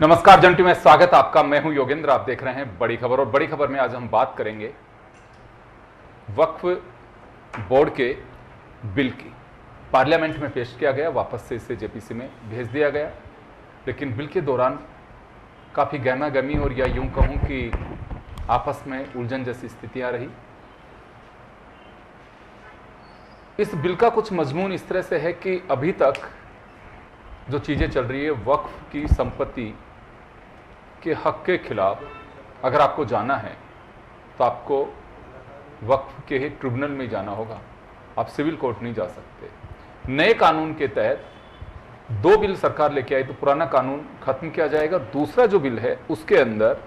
नमस्कार जंटू में स्वागत आपका। मैं हूं योगेंद्र। आप देख रहे हैं बड़ी खबर। और बड़ी खबर में आज हम बात करेंगे वक्फ बोर्ड के बिल की। पार्लियामेंट में पेश किया गया, वापस से इसे जेपीसी में भेज दिया गया, लेकिन बिल के दौरान काफ़ी गहमागहमी और या यूं कहूं कि आपस में उलझन जैसी स्थितियां रही। इस बिल का कुछ मजमून इस तरह से है कि अभी तक जो चीज़ें चल रही है, वक्फ की संपत्ति के हक के खिलाफ अगर आपको जाना है तो आपको वक्फ के ही ट्रिब्यूनल में जाना होगा, आप सिविल कोर्ट नहीं जा सकते। नए कानून के तहत दो बिल सरकार लेके आई तो पुराना कानून खत्म किया जाएगा। दूसरा जो बिल है उसके अंदर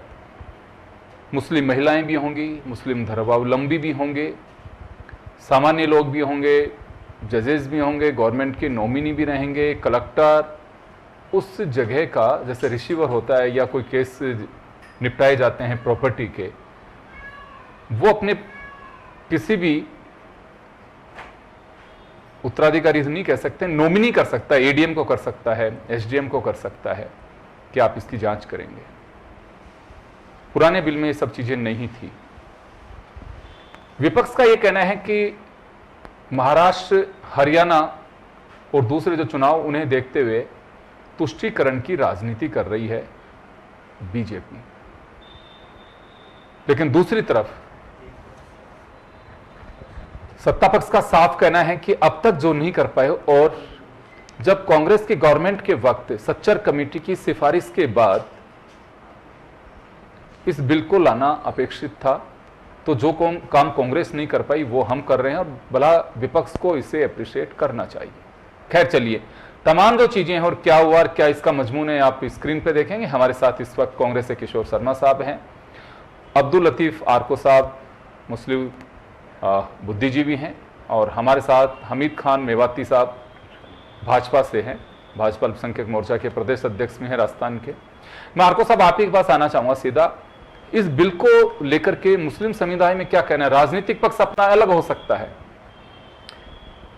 मुस्लिम महिलाएं भी होंगी, मुस्लिम धर्मावलंबी भी होंगे, सामान्य लोग भी होंगे, जजेस भी होंगे, गवर्नमेंट के नॉमिनी भी रहेंगे, कलेक्टर उस जगह का जैसे रिसीवर होता है या कोई केस निपटाए जाते हैं प्रॉपर्टी के, वो अपने किसी भी उत्तराधिकारी नहीं कह सकते, नॉमिनी कर सकता है, एडीएम को कर सकता है, एसडीएम को कर सकता है कि आप इसकी जांच करेंगे। पुराने बिल में ये सब चीजें नहीं थी। विपक्ष का यह कहना है कि महाराष्ट्र, हरियाणा और दूसरे जो चुनाव उन्हें देखते हुए तुष्टीकरण की राजनीति कर रही है बीजेपी। लेकिन दूसरी तरफ सत्ता पक्ष का साफ कहना है कि अब तक जो नहीं कर पाए, और जब कांग्रेस की गवर्नमेंट के वक्त सच्चर कमेटी की सिफारिश के बाद इस बिल को लाना अपेक्षित था, तो जो काम कांग्रेस नहीं कर पाई वो हम कर रहे हैं, और भला विपक्ष को इसे अप्रिशिएट करना चाहिए। खैर चलिए, तमाम जो चीजें हैं और क्या हुआ और क्या इसका मजमून है आप स्क्रीन पे देखेंगे। हमारे साथ इस वक्त कांग्रेस से किशोर शर्मा साहब हैं, अब्दुल लतीफ आरको साहब मुस्लिम बुद्धिजीवी हैं, और हमारे साथ हमीद खान मेवाती साहब भाजपा से हैं, भाजपा अल्पसंख्यक मोर्चा के प्रदेश अध्यक्ष में हैं राजस्थान के। मैं आरको साहब आप ही के पास आना चाहूंगा सीधा। इस बिल को लेकर के मुस्लिम समुदाय में क्या कहना है? राजनीतिक पक्ष अपना अलग हो सकता है।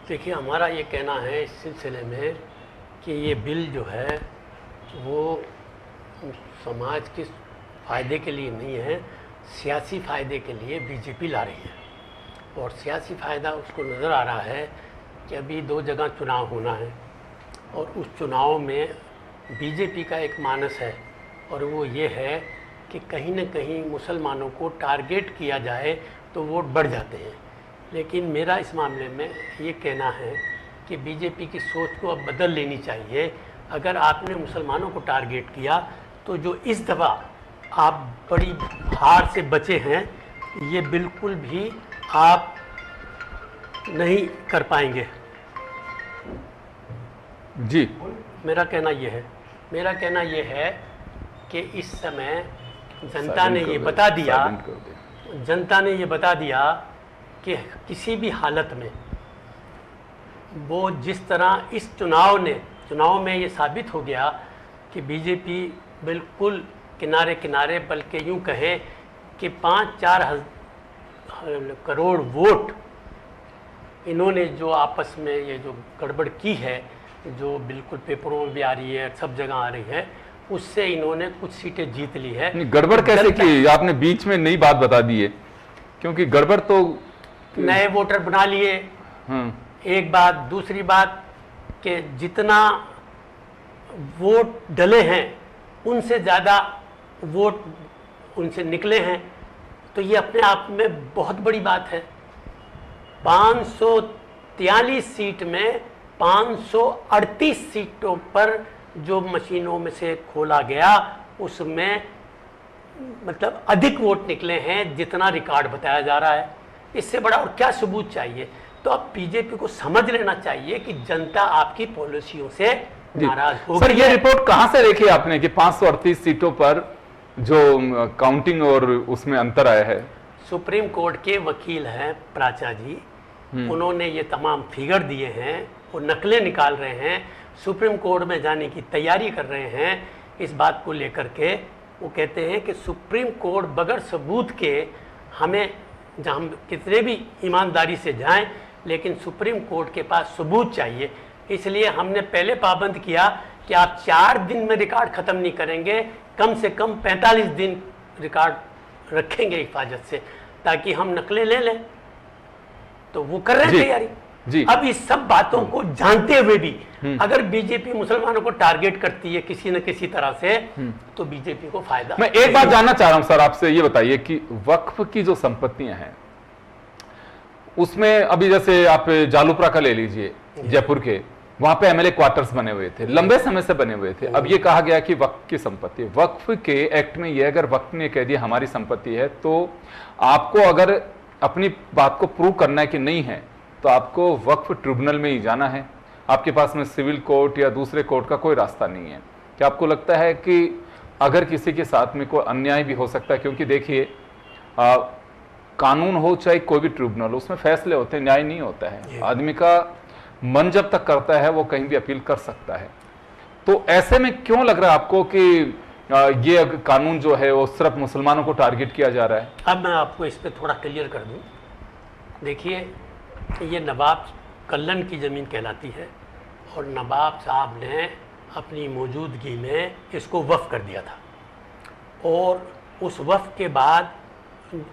देखिए, हमारा ये कहना है इस सिलसिले में कि ये बिल जो है वो समाज के फायदे के लिए नहीं है, सियासी फायदे के लिए बीजेपी ला रही है। और सियासी फ़ायदा उसको नज़र आ रहा है कि अभी 2 जगह चुनाव होना है, और उस चुनाव में बीजेपी का एक मानस है, और वो ये है कि कहीं न कहीं मुसलमानों को टारगेट किया जाए तो वोट बढ़ जाते हैं। लेकिन मेरा इस मामले में ये कहना है कि बीजेपी की सोच को अब बदल लेनी चाहिए। अगर आपने मुसलमानों को टारगेट किया तो जो इस दफ़ा आप बड़ी हार से बचे हैं, ये बिल्कुल भी आप नहीं कर पाएंगे। जी, मेरा कहना ये है कि इस समय जनता ने ये बता दिया कि किसी भी हालत में वो जिस तरह इस चुनाव में ये साबित हो गया कि बीजेपी बिल्कुल किनारे बल्कि यूं कहें कि 5-4 करोड़ वोट इन्होंने जो आपस में ये जो गड़बड़ की है, जो बिल्कुल पेपरों में भी आ रही है, सब जगह आ रही है, उससे इन्होंने कुछ सीटें जीत ली है। नहीं, गड़बड़ कैसे की? आपने बीच में नई बात बता दी है, क्योंकि गड़बड़ तो नए वोटर बना लिए, एक बात। दूसरी बात कि जितना वोट डले हैं उनसे ज़्यादा वोट उनसे निकले हैं, तो ये अपने आप में बहुत बड़ी बात है। 543 सीट में 538 सीटों पर जो मशीनों में से खोला गया, उसमें मतलब अधिक वोट निकले हैं जितना रिकॉर्ड बताया जा रहा है। इससे बड़ा और क्या सबूत चाहिए? तो अब बीजेपी को समझ लेना चाहिए कि जनता आपकी पॉलिसियों से नाराज हो गई। सर, ये रिपोर्ट कहां से देखी आपने कि 538 सीटों पर जो काउंटिंग और उसमें अंतर आया है? सुप्रीम कोर्ट के वकील हैं प्राचा जी, उन्होंने ये तमाम फिगर दिए हैं, वो नकलें निकाल रहे हैं, सुप्रीम कोर्ट में जाने की तैयारी कर रहे हैं इस बात को लेकर के। वो कहते हैं कि सुप्रीम कोर्ट बगैर सबूत के हमें, जहाँ हम कितने भी ईमानदारी से जाएं, लेकिन सुप्रीम कोर्ट के पास सबूत चाहिए। इसलिए हमने पहले पाबंद किया, कि आप 4 दिन में रिकॉर्ड खत्म नहीं करेंगे, कम से कम 45 दिन रिकॉर्ड रखेंगे हिफाजत से, ताकि हम नकलें ले लें। तो वो कर रहे हैं तैयारी जी। अब इस सब बातों को जानते हुए भी अगर बीजेपी मुसलमानों को टारगेट करती है किसी न किसी तरह से, तो बीजेपी को फायदा। मैं एक बात जानना चाह रहा हूं सर आपसे, ये बताइए कि वक्फ की जो संपत्तियां हैं उसमें अभी जैसे आप जालूपरा का ले लीजिए, जयपुर के, वहां पे एमएलए क्वार्टर्स बने हुए थे, लंबे समय से बने हुए थे। अब ये कहा गया कि वक्फ की संपत्ति, वक्फ के एक्ट में ये अगर वक्फ ने कह दिया हमारी संपत्ति है, तो आपको अगर अपनी बात को प्रूव करना है कि नहीं है, तो आपको वक्फ ट्रिब्यूनल में ही जाना है। आपके पास में सिविल कोर्ट या दूसरे कोर्ट का कोई रास्ता नहीं है। क्या आपको लगता है कि अगर किसी के साथ में कोई अन्याय भी हो सकता है? क्योंकि देखिए कानून हो चाहे कोई भी ट्रिब्यूनल, उसमें फैसले होते हैं, न्याय नहीं होता है। आदमी का मन जब तक करता है वो कहीं भी अपील कर सकता है। तो ऐसे में क्यों लग रहा है आपको कि ये कानून जो है वो सिर्फ मुसलमानों को टारगेट किया जा रहा है? अब मैं आपको इस पर थोड़ा क्लियर कर दूं। देखिए, ये नवाब कल्लन की ज़मीन कहलाती है और नवाब साहब ने अपनी मौजूदगी में इसको वफ़ कर दिया था, और उस वफ़ के बाद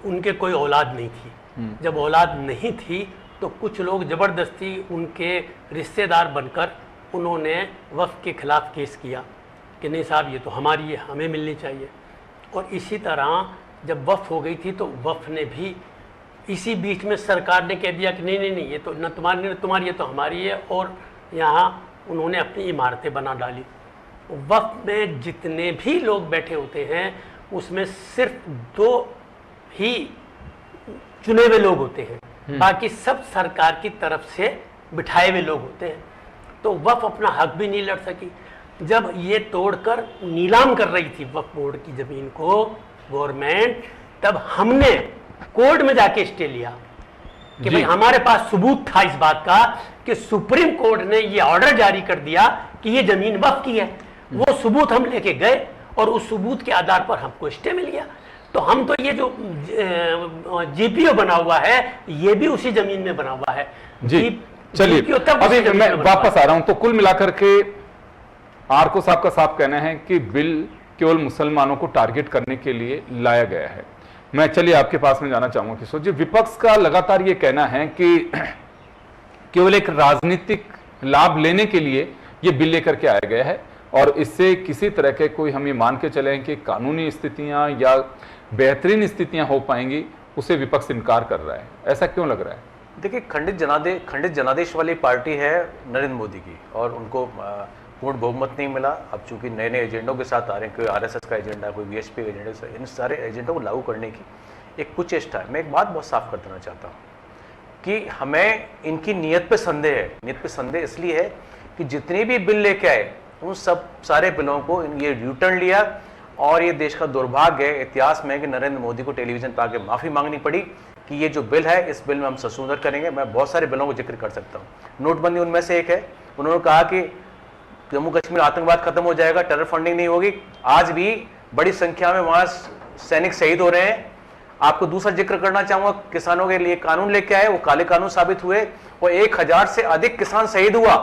उनके कोई औलाद नहीं थी। जब औलाद नहीं थी तो कुछ लोग ज़बरदस्ती उनके रिश्तेदार बनकर उन्होंने वफ़ के ख़िलाफ़ केस किया कि नहीं साहब ये तो हमारी है, हमें मिलनी चाहिए। और इसी तरह जब वफ़ हो गई थी तो वफ़ ने भी इसी बीच में सरकार ने कह दिया कि नहीं नहीं नहीं, ये तो न तुम्हारी, ये तो हमारी है, और यहाँ उन्होंने अपनी इमारतें बना डाली। वफ़ में जितने भी लोग बैठे होते हैं उसमें सिर्फ 2 ही चुने हुए लोग होते हैं, बाकी सब सरकार की तरफ से बिठाए हुए लोग होते हैं। तो वफ़ अपना हक भी नहीं लड़ सकी। जब ये तोड़कर नीलाम कर रही थी वफ़ बोर्ड की ज़मीन को गवर्नमेंट, तब हमने कोर्ट में जाके स्टे लिया कि भाई हमारे पास सबूत था इस बात का कि सुप्रीम कोर्ट ने ये ऑर्डर जारी कर दिया कि ये ज़मीन वफ़ की है। वो सबूत हम लेके गए और उस सबूत के आधार पर हमको स्टे मिल गया। तो हम तो ये जो जीपीओ बना हुआ है ये भी उसी जमीन में बना हुआ है। जी चलिए, अभी मैं वापस आ रहा हूं। तो कुल मिलाकर के आरको साहब का साफ कहना है कि बिल केवल मुसलमानों को टारगेट करने के लिए लाया गया है। मैं चलिए आपके पास में जाना चाहूंगा किशोर जी, विपक्ष का लगातार ये कहना है कि केवल एक राजनीतिक लाभ लेने के लिए ये बिल लेकर के आया गया है और इससे किसी तरह के कोई हम ये मान के चलें कि कानूनी स्थितियां या बेहतरीन स्थितियां हो पाएंगी, उसे विपक्ष इनकार कर रहा है। ऐसा क्यों लग रहा है? देखिए, खंडित जनादेश वाली पार्टी है नरेंद्र मोदी की, और उनको पूर्ण बहुमत नहीं मिला। अब चूंकि नए नए एजेंडों के साथ आ रहे हैं, कोई आरएसएस का एजेंडा, कोई वीएचपी का एजेंडा, इन सारे एजेंडों को लागू करने की एक कुछ चेष्टा है। मैं एक बात बहुत साफ कर देना चाहता हूँ कि हमें इनकी नीयत पे संदेह है। नीयत पे संदेह इसलिए है कि जितने भी बिल लेके आए उन सब सारे बिलों को ये रिटर्न लिया, और ये देश का दुर्भाग्य है इतिहास में कि नरेंद्र मोदी को टेलीविजन पर आके माफ़ी मांगनी पड़ी कि ये जो बिल है इस बिल में हम संशोधन करेंगे। मैं बहुत सारे बिलों को जिक्र कर सकता हूँ, नोटबंदी उनमें से एक है। उन्होंने कहा कि जम्मू कश्मीर आतंकवाद खत्म हो जाएगा, टेरर फंडिंग नहीं होगी। आज भी बड़ी संख्या में वहां सैनिक शहीद हो रहे हैं। आपको दूसरा जिक्र करना चाहूंगा, किसानों के लिए कानून लेके आए, वो काले कानून साबित हुए, और 1000 से अधिक किसान शहीद हुआ,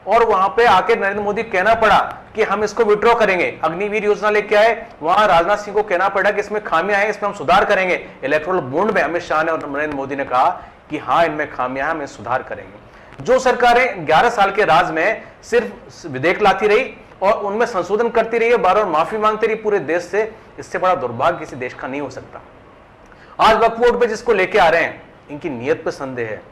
और वहां पे आके नरेंद्र मोदी कहना पड़ा कि हम इसको विड्रॉ करेंगे। अग्निवीर योजना लेके आए, वहां राजनाथ सिंह को कहना पड़ा कि इसमें खामियां हैं, इसमें हम सुधार करेंगे। इलेक्टोरल बॉन्ड में अमित शाह ने और नरेंद्र मोदी ने कहा कि हाँ इनमें खामियां हैं, हम सुधार करेंगे। जो सरकारें 11 साल के राज में सिर्फ विधेयक लाती रही और उनमें संशोधन करती रही है, बार बार माफी मांगती रही पूरे देश से, इससे बड़ा दुर्भाग्य किसी देश का नहीं हो सकता। आज वक्फ बोर्ड पे जिसको लेके आ रहे हैं, इनकी नीयत पे संदेह है,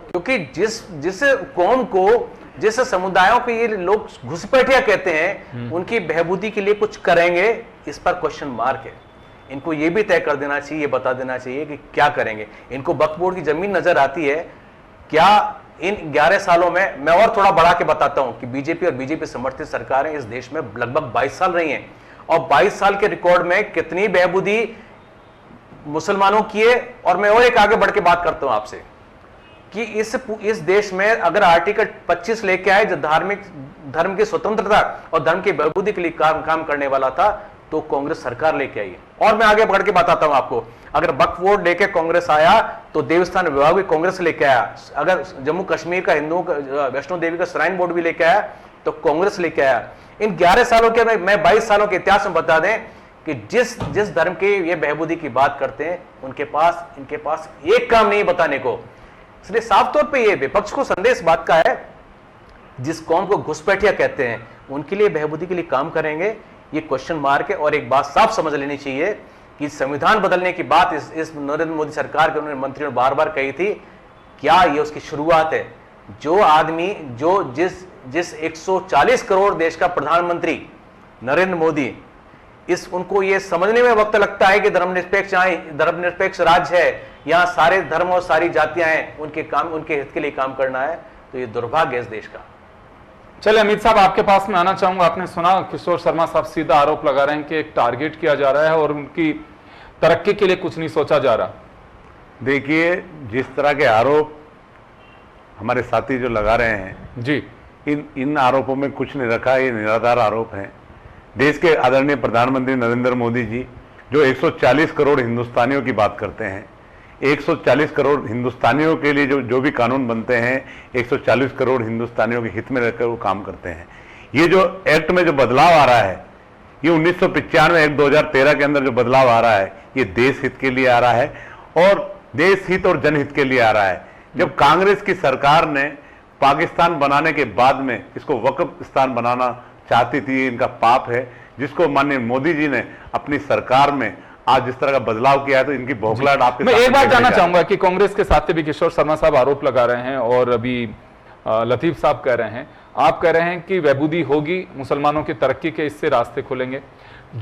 क्योंकि जिस कौम को, जिस समुदायों के ये लोग घुसपैठिया कहते हैं, उनकी बहबूदी के लिए कुछ करेंगे, इस पर क्वेश्चन मार्क है। इनको ये भी तय कर देना चाहिए, ये बता देना चाहिए कि क्या करेंगे। इनको वक्फ बोर्ड की जमीन नजर आती है क्या? इन 11 सालों में मैं और थोड़ा बढ़ा के बताता हूं कि बीजेपी और बीजेपी समर्थित सरकारें इस देश में लगभग 22 साल रही हैं, और 22 साल के रिकॉर्ड में कितनी बहबूदी मुसलमानों की है। और मैं और एक आगे बढ़ के बात करता हूं आपसे कि इस देश में अगर आर्टिकल 25 लेके आए, जो धार्मिक धर्म की स्वतंत्रता और धर्म की बहबूदी के लिए काम करने वाला था, तो कांग्रेस सरकार लेके आई है। और मैं आगे बढ़ के बताता हूं आपको, अगर वक्फ बोर्ड लेके कांग्रेस आया तो देवस्थान विभाग भी कांग्रेस लेके आया। अगर जम्मू कश्मीर का हिंदुओं का वैष्णो देवी का श्राइन बोर्ड भी लेके आया तो कांग्रेस लेके आया। इन 11 सालों के मैं 22 सालों के इतिहास में बता दें कि जिस धर्म के ये बहबूदी की बात करते हैं इनके पास एक काम नहीं बताने को। इसलिए साफ तौर पे ये विपक्ष को संदेश बात का है, जिस कौम को घुसपैठिया कहते हैं उनके लिए बहबूदी के लिए काम करेंगे, ये क्वेश्चन मार के। और एक बात साफ समझ लेनी चाहिए कि संविधान बदलने की बात इस नरेंद्र मोदी सरकार के उन्होंने मंत्रियों ने बार बार कही थी, क्या ये उसकी शुरुआत है? जो आदमी जिस 140 करोड़ देश का प्रधानमंत्री नरेंद्र मोदी, उनको ये समझने में वक्त लगता है कि धर्मनिरपेक्ष राज्य है, यहाँ सारे धर्म और सारी जातियां हैं, उनके हित के लिए काम करना है, तो ये दुर्भाग्य है इस देश का। चलिए अमित साहब, आपके पास में आना चाहूंगा। आपने सुना किशोर शर्मा साहब सीधा आरोप लगा रहे हैं कि एक टारगेट किया जा रहा है और उनकी तरक्की के लिए कुछ नहीं सोचा जा रहा। देखिए, जिस तरह के आरोप हमारे साथी जो लगा रहे हैं जी, इन आरोपों में कुछ नहीं रखा, ये निराधार आरोप हैं। देश के आदरणीय प्रधानमंत्री नरेंद्र मोदी जी जो 140 करोड़ हिंदुस्तानियों की बात करते हैं, 140 करोड़ हिंदुस्तानियों के लिए जो भी कानून बनते हैं 140 करोड़ हिंदुस्तानियों के हित में रहकर वो काम करते हैं। ये जो एक्ट में जो बदलाव आ रहा है, ये 1995 एक्ट 2013 के अंदर जो बदलाव आ रहा है, ये देश हित के लिए आ रहा है और देश हित और जनहित के लिए आ रहा है। जब कांग्रेस की सरकार ने पाकिस्तान बनाने के बाद में इसको वक्फ स्थान बनाना चाहती थी, इनका पाप है, जिसको माननीय मोदी जी ने अपनी सरकार में आज जिस तरह का बदलाव किया है, तो इनकी बौखलाहट आपके मैं एक बात जानना चाहूंगा कि कांग्रेस के साथ भी किशोर शर्मा साहब आरोप लगा रहे हैं और अभी लतीफ साहब कह रहे हैं, आप कह रहे हैं कि बहबूदी होगी, मुसलमानों की तरक्की के इससे रास्ते खुलेंगे।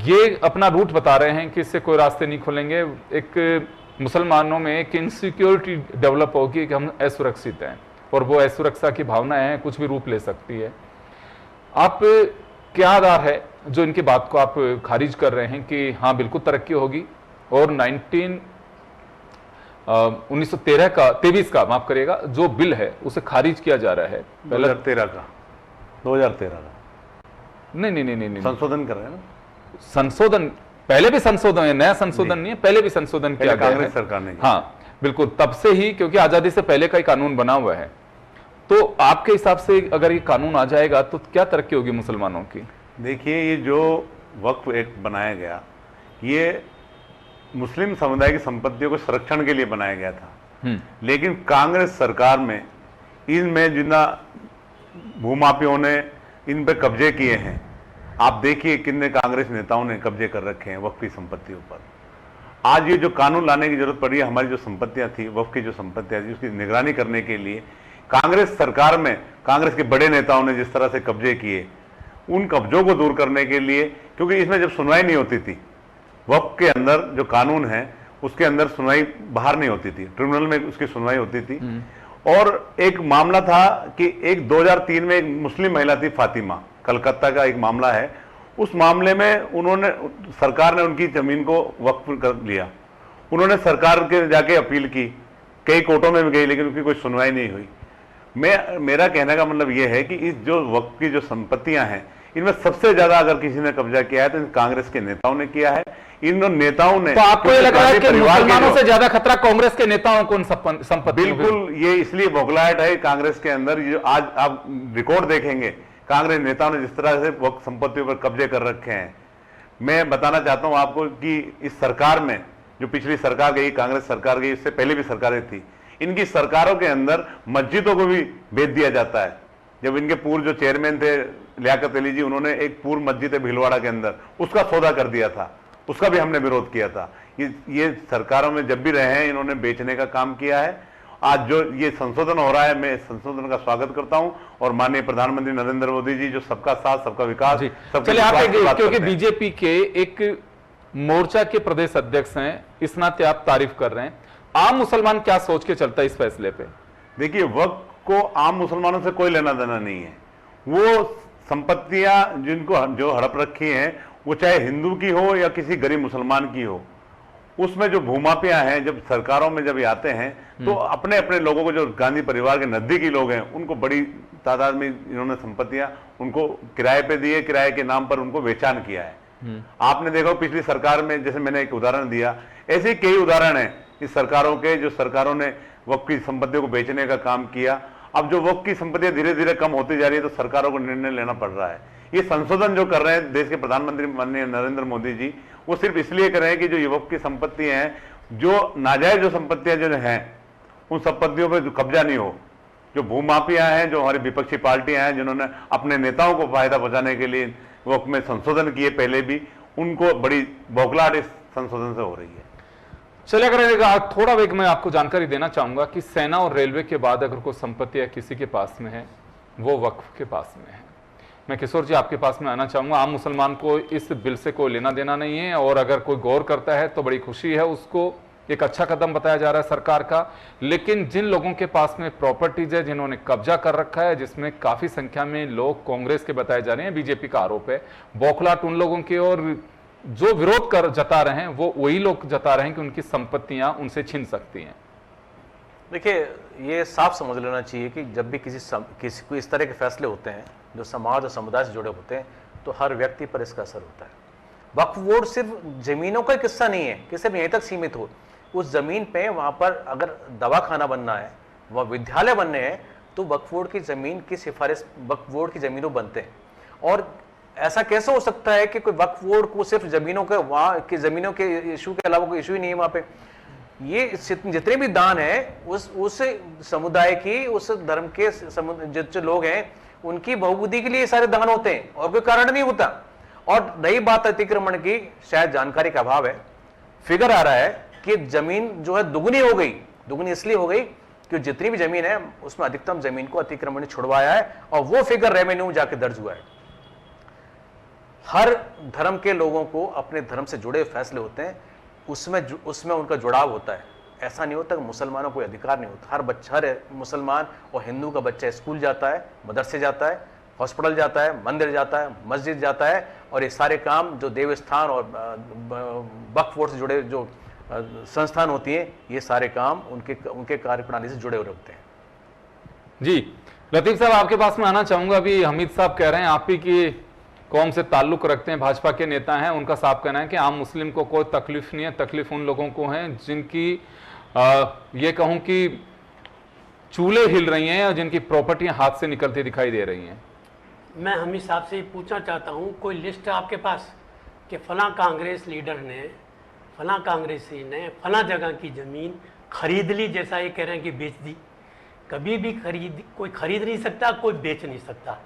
ये अपना रूट बता रहे हैं कि इससे कोई रास्ते नहीं खुलेंगे। एक मुसलमानों में एक इनसिक्योरिटी डेवलप होगी कि हम असुरक्षित हैं और वो असुरक्षा की भावना है, कुछ भी रूप ले सकती है। आप क्या आधार है जो इनकी बात को आप खारिज कर रहे हैं कि हाँ बिल्कुल तरक्की होगी और 1923 का माफ करिएगा जो बिल है उसे खारिज किया जा रहा है 2013 का नहीं संशोधन कर रहे हैं ना, संशोधन पहले भी संशोधन है, नया संशोधन नहीं है, पहले भी संशोधन किया गया है कांग्रेस सरकार ने। हाँ बिल्कुल, तब से ही, क्योंकि आजादी से पहले का ही कानून बना हुआ है। तो आपके हिसाब से अगर ये कानून आ जाएगा तो क्या तरक्की होगी मुसलमानों की? देखिए, ये जो वक्फ एक्ट बनाया गया, ये मुस्लिम समुदाय की संपत्तियों को संरक्षण के लिए बनाया गया था। लेकिन कांग्रेस सरकार में इनमें जितना भूमाफियों ने इन पे कब्जे किए हैं, आप देखिए कितने कांग्रेस नेताओं ने कब्जे कर रखे हैं वक्फ की संपत्तियों पर। आज ये जो कानून लाने की जरूरत पड़ी है, हमारी जो संपत्तियां थी, वक्फ की जो संपत्तियां थी, उसकी निगरानी करने के लिए कांग्रेस सरकार में कांग्रेस के बड़े नेताओं ने जिस तरह से कब्जे किए, उन कब्जों को दूर करने के लिए, क्योंकि इसमें जब सुनवाई नहीं होती थी, वक्फ के अंदर जो कानून है उसके अंदर सुनवाई बाहर नहीं होती थी, ट्रिब्यूनल में उसकी सुनवाई होती थी। और एक मामला था कि 2003 में एक मुस्लिम महिला थी फातिमा, कलकत्ता का एक मामला है, उस मामले में सरकार ने उनकी जमीन को वक्फ कर लिया। उन्होंने सरकार के जाके अपील की, कई कोर्टों में भी गई, लेकिन उनकी कोई सुनवाई नहीं हुई। मेरा कहने का मतलब यह है कि इस जो वक्फ की जो संपत्तियां हैं, इनमें सबसे ज्यादा अगर किसी ने कब्जा किया है तो कांग्रेस के नेताओं ने किया है। इन नेताओं ने, तो आपको ये लग रहा है कि मुसलमानों से ज्यादा खतरा कांग्रेस के नेताओं को संपत्ति? बिल्कुल, ये इसलिए बौखलाहट है कांग्रेस के अंदर। ये आज आप रिकॉर्ड देखेंगे, कांग्रेस नेताओं ने जिस तरह से वक्फ संपत्तियों पर कब्जे कर रखे हैं। मैं बताना चाहता हूं आपको कि इस सरकार में, जो पिछली सरकार गई, कांग्रेस सरकार गई, इससे पहले भी सरकारें थी, इनकी सरकारों के अंदर मस्जिदों को भी बेच दिया जाता है। जब इनके पूर्व जो चेयरमैन थे लियाकत अली जी, उन्होंने एक पूर्व मस्जिद है भीलवाड़ा के अंदर, उसका सौदा कर दिया था, उसका भी हमने विरोध किया था। ये सरकारों में जब भी रहे हैं, इन्होंने बेचने का काम किया है। आज जो ये संशोधन हो रहा है, मैं संशोधन का स्वागत करता हूं और माननीय प्रधानमंत्री नरेंद्र मोदी जी जो सबका साथ, सबका विकास, चलिए आप क्योंकि बीजेपी के एक मोर्चा के प्रदेश अध्यक्ष हैं, इस नाते आप तारीफ कर रहे हैं, आम मुसलमान क्या सोच के चलता है इस फैसले पे? देखिए, वक्फ को आम मुसलमानों से कोई लेना देना नहीं है। वो संपत्तियां जिनको जो हड़प रखी हैं, वो चाहे हिंदू की हो या किसी गरीब मुसलमान की हो, उसमें जो भूमाफिया हैं, जब सरकारों में जब आते हैं तो अपने अपने लोगों को, जो गांधी परिवार के नजदीकी लोग हैं, उनको बड़ी तादाद में इन्होंने संपत्तियां उनको किराए पे दिए, किराए के नाम पर उनको बेचान किया है। आपने देखा पिछली सरकार में, जैसे मैंने एक उदाहरण दिया, ऐसे कई उदाहरण हैं इस सरकारों के, जो सरकारों ने वक्फ की संपत्तियों को बेचने का काम किया। अब जो वक्फ की संपत्तियां धीरे धीरे कम होती जा रही है तो सरकारों को निर्णय लेना पड़ रहा है। ये संशोधन जो कर रहे हैं देश के प्रधानमंत्री माननीय नरेंद्र मोदी जी, वो सिर्फ इसलिए कर रहे हैं कि जो ये वक्फ की संपत्ति हैं, जो नाजायज जो संपत्तियां जो हैं, उन संपत्तियों पर कब्जा नहीं हो। जो भूमाफिया हैं, जो हमारी विपक्षी पार्टियां हैं, जिन्होंने अपने नेताओं को फायदा पहुंचाने के लिए वक्फ में संशोधन किए पहले भी, उनको बड़ी बौखलाहट इस संशोधन से हो रही है। चलिए, अगर थोड़ा वेग मैं आपको जानकारी देना चाहूंगा कि सेना और रेलवे के बाद अगर कोई संपत्ति किसी के पास में है, वो वक्फ के पास में है। मैं किशोर जी आपके पास में आना चाहूंगा। आम मुसलमान को इस बिल से कोई लेना देना नहीं है, और अगर कोई गौर करता है तो बड़ी खुशी है, उसको एक अच्छा कदम बताया जा रहा है सरकार का। लेकिन जिन लोगों के पास में प्रॉपर्टीज है, जिन्होंने कब्जा कर रखा है, जिसमें काफी संख्या में लोग कांग्रेस के बताए जा रहे हैं, बीजेपी का आरोप है, बौखलाहट उन लोगों की, और जो विरोध कर जता रहे हैं वो वही लोग जता रहे हैं कि उनकी संपत्तियां उनसे छिन सकती हैं। देखिए, ये साफ समझ लेना चाहिए कि जब भी किसी को इस तरह के फैसले होते हैं जो समाज और समुदाय से जुड़े होते हैं, तो हर व्यक्ति पर इसका असर होता है। वक्फ बोर्ड सिर्फ जमीनों का किस्सा नहीं है कि सिर्फ यहीं तक सीमित हो। उस जमीन पे वहां पर अगर दवा खाना बनना है, वह विद्यालय बनने हैं, तो वक्फ बोर्ड की जमीन की सिफारिश वक्फ बोर्ड की जमीनों बनते हैं। और ऐसा कैसे हो सकता है कि कोई वक्फ बोर्ड को सिर्फ जमीनों के, वहां की जमीनों के इशू के अलावा कोई इशू ही नहीं है वहां पे। ये जितने भी दान है उस समुदाय की, उस धर्म के जो लोग हैं, उनकी बहुबुद्धि के लिए सारे दान होते हैं, और कोई कारण नहीं होता। और रही बात अतिक्रमण की, शायद जानकारी का अभाव है। फिगर आ रहा है कि जमीन जो है दुगनी हो गई। दुगनी इसलिए हो गई कि जितनी भी जमीन है उसमें अधिकतम जमीन को अतिक्रमण छुड़वाया है, और वो फिगर रेवेन्यू में जाके दर्ज हुआ है। हर धर्म के लोगों को अपने धर्म से जुड़े फैसले होते हैं, उसमें उनका जुड़ाव होता है। ऐसा नहीं होता कि मुसलमानों को अधिकार नहीं होता। हर मुसलमान और हिंदू का बच्चा स्कूल जाता है, मदरसे जाता है, हॉस्पिटल जाता है, मंदिर जाता है, मस्जिद जाता है, और ये सारे काम जो देवस्थान और वक्फ बोर्ड से जुड़े जो संस्थान होती हैं, ये सारे काम उनके कार्यप्रणाली से जुड़े हुए होते हैं। जी लतीफ साहब, आपके पास में आना चाहूंगा। अभी हमीद साहब कह रहे हैं आप ही की कौम से ताल्लुक रखते हैं, भाजपा के नेता हैं, उनका साफ कहना है कि आम मुस्लिम को कोई तकलीफ नहीं है। तकलीफ उन लोगों को है जिनकी ये कहूं कि चूल्हे हिल रही हैं और जिनकी प्रॉपर्टियां हाथ से निकलती दिखाई दे रही हैं। मैं हमीद साहब से पूछना चाहता हूँ, कोई लिस्ट है आपके पास कि फलां कांग्रेस लीडर ने, फलां कांग्रेसी ने फलां जगह की ज़मीन खरीद ली, जैसा ये कह रहे हैं कि बेच दी? कभी भी कोई खरीद नहीं सकता, कोई बेच नहीं सकता।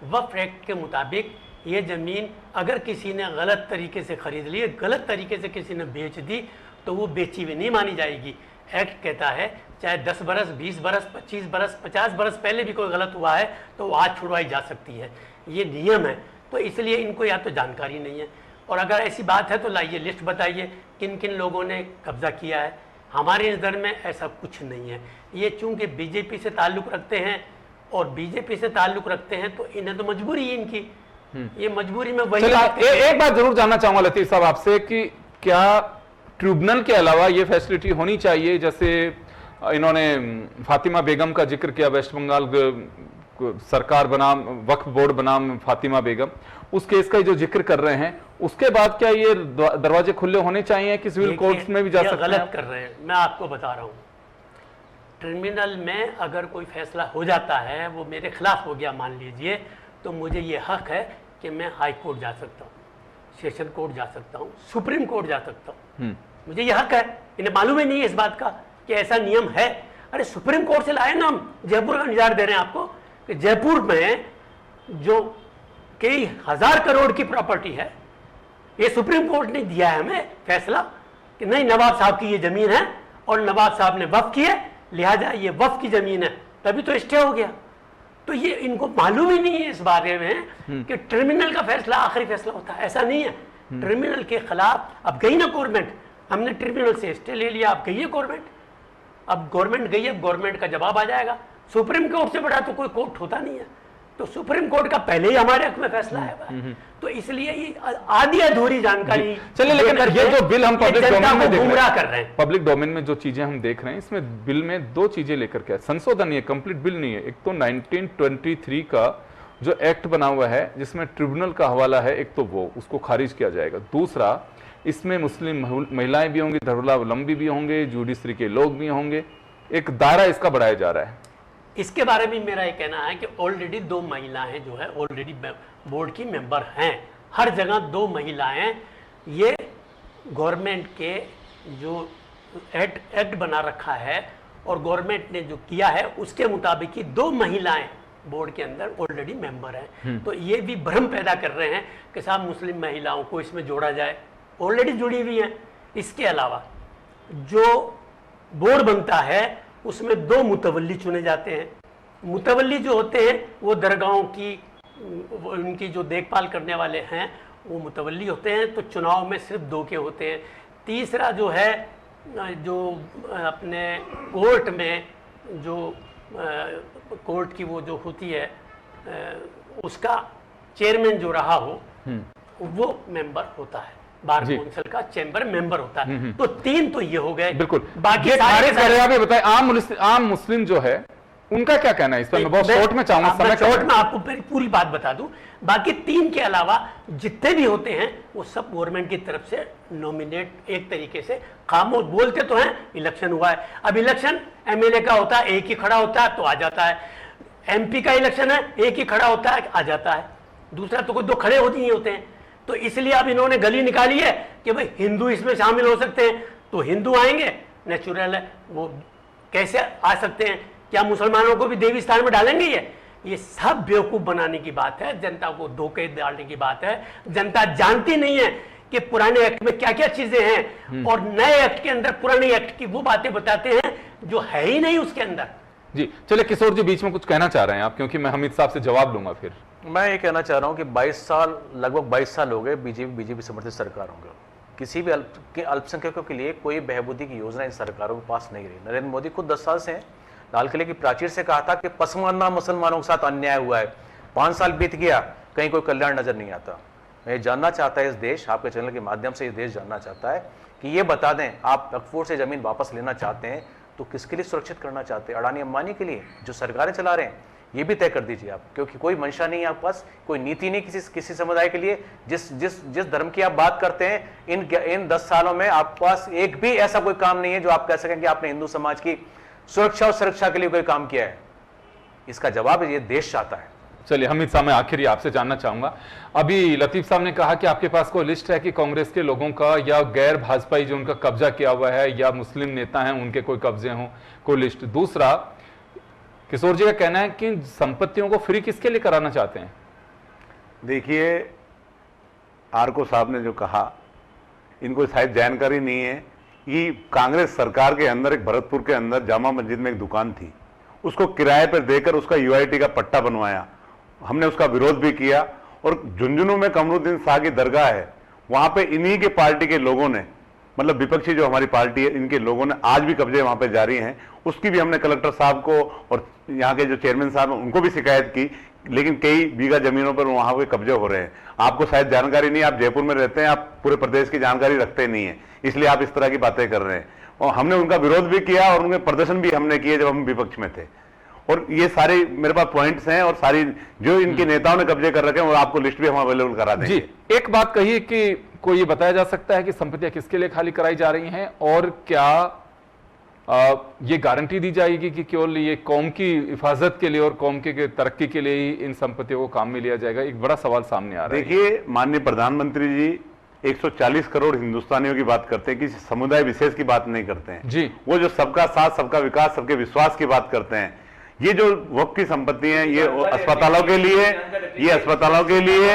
वक्फ एक्ट के मुताबिक ये ज़मीन अगर किसी ने गलत तरीके से खरीद ली, गलत तरीके से किसी ने बेच दी, तो वो बेची हुई नहीं मानी जाएगी। एक्ट कहता है चाहे 10 बरस, 20 बरस, 25 बरस, 50 बरस पहले भी कोई गलत हुआ है तो वो आज छुड़वाई जा सकती है। ये नियम है। तो इसलिए इनको या तो जानकारी नहीं है, और अगर ऐसी बात है तो लाइए लिस्ट बताइए किन किन लोगों ने कब्जा किया है। हमारे नज़र में ऐसा कुछ नहीं है। ये चूँकि बीजेपी से ताल्लुक़ रखते हैं, और बीजेपी से ताल्लुक़ रखते हैं तो इन्हें तो मजबूरी है इनकी, ये मजबूरी में वही एक बात जरूर जानना चाहूंगा लतीफ साहब आपसे कि क्या ट्रिब्यूनल के अलावा ये फैसिलिटी होनी चाहिए, जैसे इन्होंने फातिमा बेगम का जिक्र किया, वेस्ट बंगाल सरकार बनाम वक्फ बोर्ड बनाम फातिमा बेगम, उस केस का जो जिक्र कर रहे हैं, उसके बाद क्या ये दरवाजे खुले होने चाहिए कि सिविल कोर्ट्स में भी जा सकते हैं? गलत कर रहे हैं। मैं आपको बता रहा हूँ, ट्रिब्यूनल में अगर कोई फैसला हो जाता है, वो मेरे खिलाफ हो गया मान लीजिए, तो मुझे ये हक है कि मैं हाई कोर्ट जा सकता हूँ, सेशन कोर्ट जा सकता हूँ, सुप्रीम कोर्ट जा सकता हूँ। मुझे ये हक है। इन्हें मालूम ही नहीं है इस बात का कि ऐसा नियम है। अरे सुप्रीम कोर्ट से लाए ना, हम जयपुर का निजार दे रहे हैं आपको कि जयपुर में जो कई हजार करोड़ की प्रॉपर्टी है, ये सुप्रीम कोर्ट ने दिया है हमें फैसला कि नहीं, नवाब साहब की ये जमीन है और नवाब साहब ने वक्फ की है, लिहाजा ये वक्फ की जमीन है, तभी तो स्टे हो गया। तो ये इनको मालूम ही नहीं है इस बारे में कि ट्रिब्यूनल का फैसला आखिरी फैसला होता है। ऐसा नहीं है। ट्रिब्यूनल के खिलाफ अब गई ना गवर्नमेंट, हमने ट्रिब्यूनल से स्टे ले लिया, अब गई है गवर्नमेंट, अब गवर्नमेंट गई है, गवर्नमेंट का जवाब आ जाएगा। सुप्रीम कोर्ट से बड़ा तो कोई कोर्ट होता नहीं है, तो सुप्रीम कोर्ट का पहले ही हमारे हक में फैसला है। तो इसलिए ये आधी अधूरी जानकारी। चलिए, लेकिन ये जो बिल हम पब्लिक डोमेन में देख गुमराह कर रहे हैं, पब्लिक डोमेन में जो चीजें हम देख रहे हैं, इसमें बिल में दो चीजें लेकर के संशोधन, ये कंप्लीट बिल नहीं है। एक तो 1923 का जो एक्ट बना हुआ है जिसमें ट्रिब्यूनल का हवाला है, एक तो वो उसको खारिज किया जाएगा। दूसरा, इसमें मुस्लिम महिलाएं भी होंगी, धर्मावलंबी भी होंगे, जुडिशरी के लोग भी होंगे, एक दायरा इसका बढ़ाया जा रहा है। इसके बारे में मेरा ये कहना है कि ऑलरेडी 2 महिलाएं जो है ऑलरेडी बोर्ड की मेंबर हैं, हर जगह 2 महिलाएं। ये गवर्नमेंट के जो एक्ट बना रखा है और गवर्नमेंट ने जो किया है उसके मुताबिक ही 2 महिलाएं बोर्ड के अंदर ऑलरेडी मेंबर हैं। तो ये भी भ्रम पैदा कर रहे हैं कि साहब मुस्लिम महिलाओं को इसमें जोड़ा जाए, ऑलरेडी जुड़ी हुई हैं। इसके अलावा जो बोर्ड बनता है उसमें 2 मुतवल्ली चुने जाते हैं। मुतवल्ली जो होते हैं वो दरगाहों की उनकी जो देखभाल करने वाले हैं वो मुतवल्ली होते हैं, तो चुनाव में सिर्फ 2 के होते हैं। तीसरा जो है जो अपने कोर्ट में जो कोर्ट की वो जो होती है उसका चेयरमैन जो रहा हो वो मेंबर होता है, बार काउंसिल का चैम्बर मेंबर होता है। तो 3 तो ये हो गए। बिल्कुल, बाकी आप ये बताएं आम मुस्लिम जो है उनका क्या कहना है इस पर? मैं बहुत शॉर्ट में चाहूंगा, समय शॉर्ट में आपको पूरी बात बता दूं। बाकी 3 के अलावा जितने भी होते हैं वो सब गवर्नमेंट की तरफ से नॉमिनेट एक तरीके से खामोश बोलते तो हैं इलेक्शन हुआ है। अब इलेक्शन एमएलए का होता है, एक ही खड़ा होता है तो आ जाता है। एमपी का इलेक्शन है, एक ही खड़ा होता है आ जाता है, दूसरा तो कोई 2 खड़े होते ही होते हैं। तो इसलिए अब इन्होंने गली निकाली है कि भाई हिंदू इसमें शामिल हो सकते हैं, तो हिंदू आएंगे, नेचुरल है। वो कैसे आ सकते हैं? क्या मुसलमानों को भी देवी स्थान में डालेंगे? ये सब बेवकूफ बनाने की बात है, जनता को धोखे डालने की बात है। जनता जानती नहीं है कि पुराने एक्ट में क्या क्या चीजें हैं और नए एक्ट के अंदर पुराने एक्ट की वो बातें बताते हैं जो है ही नहीं उसके अंदर। जी चलिए, किशोर जी बीच में कुछ कहना चाह रहे हैं आप, क्योंकि मैं हमीद साहब से जवाब लूंगा फिर। मैं ये कहना चाह रहा हूँ कि 22 साल लगभग 22 साल हो गए बीजेपी समर्थित सरकारों को। किसी भी अल्पसंख्यकों के लिए कोई बहबूदी की योजना इन सरकारों के पास नहीं रही। नरेंद्र मोदी खुद 10 साल से हैं, लाल किले की प्राचीर से कहा था कि पसमानदा मुसलमानों के साथ अन्याय हुआ है। 5 साल बीत गया, कहीं कोई कल्याण नजर नहीं आता। मैं जानना चाहता है इस देश, आपके चैनल के माध्यम से इस देश जानना चाहता है कि ये बता दें, आप वक्फ से जमीन वापस लेना चाहते हैं तो किसके लिए सुरक्षित करना चाहते हैं? अडानी अंबानी के लिए जो सरकारें चला रहे हैं? ये भी तय कर दीजिए आप, क्योंकि कोई मंशा नहीं है आपके पास, कोई नीति नहीं किसी समुदाय के लिए। जिस धर्म की आप बात करते हैं, इन 10 सालों में आपके पास एक भी ऐसा कोई काम नहीं है जो आप कह सकें कि आपने हिंदू समाज की सुरक्षा के लिए कोई काम किया है। इसका जवाब ये देश चाहता है। चलिए हमीद साहब, मैं आखिर आपसे जानना चाहूंगा, अभी लतीफ साहब ने कहा कि आपके पास कोई लिस्ट है कि कांग्रेस के लोगों का या गैर भाजपाई जो उनका कब्जा किया हुआ है या मुस्लिम नेता हैं उनके कोई कब्जे हों, कोई लिस्ट। दूसरा, किशोर जी का कहना है कि संपत्तियों को फ्री किसके लिए कराना चाहते हैं? देखिए, आरको साहब ने जो कहा, इनको शायद जानकारी नहीं है कि कांग्रेस सरकार के अंदर एक भरतपुर के अंदर जामा मस्जिद में एक दुकान थी, उसको किराए पर देकर उसका यूआईटी का पट्टा बनवाया। हमने उसका विरोध भी किया। और झुंझुनू में कमरुद्दीन शाह की दरगाह है, वहां पे इन्हीं के पार्टी के लोगों ने, मतलब विपक्षी जो हमारी पार्टी है, इनके लोगों ने आज भी कब्जे वहां पे जारी हैं। उसकी भी हमने कलेक्टर साहब को और यहाँ के जो चेयरमैन साहब हैं उनको भी शिकायत की, लेकिन कई बीघा जमीनों पर वहां पे कब्जे हो रहे हैं। आपको शायद जानकारी नहीं, आप जयपुर में रहते हैं, आप पूरे प्रदेश की जानकारी रखते नहीं है, इसलिए आप इस तरह की बातें कर रहे हैं। और हमने उनका विरोध भी किया और उनके प्रदर्शन भी हमने किए जब हम विपक्ष में थे। और ये सारे मेरे पास पॉइंट्स हैं और सारी जो इनके नेताओं ने कब्जे कर रखे हैं, और आपको लिस्ट भी हम अवेलेबल करा देंगे। जी, एक बात कहिए कि कोई ये बताया जा सकता है कि संपत्तियां किसके लिए खाली कराई जा रही हैं, और क्या ये गारंटी दी जाएगी कि केवल ये कौम की हिफाजत के लिए और कौम के तरक्की के लिए ही इन संपत्तियों को काम में लिया जाएगा? एक बड़ा सवाल सामने आ रहा है। देखिए, माननीय प्रधानमंत्री जी 140 करोड़ हिंदुस्तानियों की बात करते हैं, किसी समुदाय विशेष की बात नहीं करते हैं जी। वो जो सबका साथ, सबका विकास, सबके विश्वास की बात करते हैं। ये जो वक्त की संपत्ति है, ये अस्पतालों के लिए, ये अस्पतालों के लिए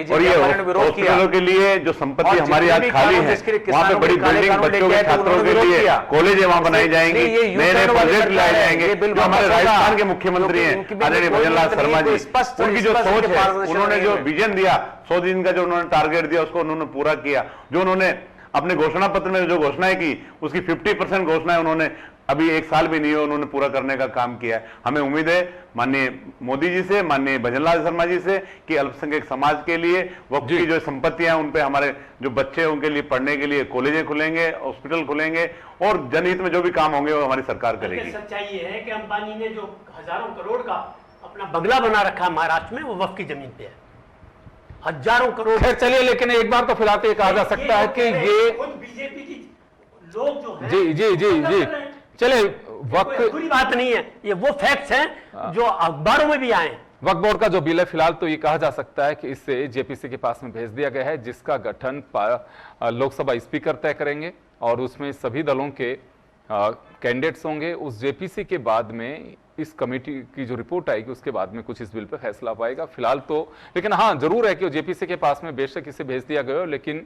और ये हॉस्पिटलों के लिए जो संपत्ति हमारी आज खाली है, वहाँ पे बड़ी बिल्डिंग बच्चों के छात्रों के लिए कॉलेज वहाँ बनाई जाएंगी, नए नए प्रोजेक्ट लाए जाएंगे। जो हमारे राजस्थान के मुख्यमंत्री हैं आदरणीय भजन लाल शर्मा जी, उनकी जो सोच है, उन्होंने जो विजन दिया, 100 दिन का जो उन्होंने टारगेट दिया, उसको उन्होंने पूरा किया। जो उन्होंने अपने घोषणा पत्र में जो घोषणाएं की, उसकी 50% घोषणाएं उन्होंने अभी 1 साल भी नहीं है उन्होंने पूरा करने का काम किया है। हमें उम्मीद है माननीय मोदी जी से, माननीय भजनलाल शर्मा जी से, कि अल्पसंख्यक समाज के लिए वक्त की जो संपत्तियां, उन पे हमारे जो बच्चे, उनके लिए पढ़ने के लिए कॉलेजें खुलेंगे, हॉस्पिटल खुलेंगे, और जनहित में जो भी काम होंगे वो हमारी सरकार करेगी। सच्चाई ये है कि अंबानी ने जो हजारों करोड़ का अपना बंगला बना रखा है महाराष्ट्र में, वो वक्त की जमीन पे है, हजारों करोड़। खैर चलिए, लेकिन एक बार तो फिलहाल ये कहा जा सकता है कि ये बीजेपी की लोग जो है, जी जी जी जी चले, वक्फ बुरी बात नहीं है, ये वो फैक्ट्स हैं जो अखबारों में भी आए। वक्फ बोर्ड का जो बिल है फिलहाल तो ये कहा जा सकता है कि इसे जेपीसी के पास में भेज दिया गया है, जिसका गठन लोकसभा स्पीकर तय करेंगे और उसमें सभी दलों के कैंडिडेट्स होंगे। उस जेपीसी के बाद में इस कमेटी की जो रिपोर्ट आएगी उसके बाद में कुछ इस बिल पर फैसला पाएगा। फिलहाल तो लेकिन हाँ जरूर है कि जेपीसी के पास में बेशक इसे भेज दिया गया हो, लेकिन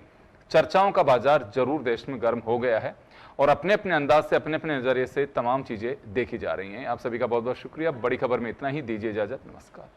चर्चाओं का बाजार जरूर देश में गर्म हो गया है और अपने अपने अंदाज से अपने अपने नजरिए से तमाम चीजें देखी जा रही हैं। आप सभी का बहुत बहुत शुक्रिया। बड़ी खबर में इतना ही, दीजिए इजाजत, नमस्कार।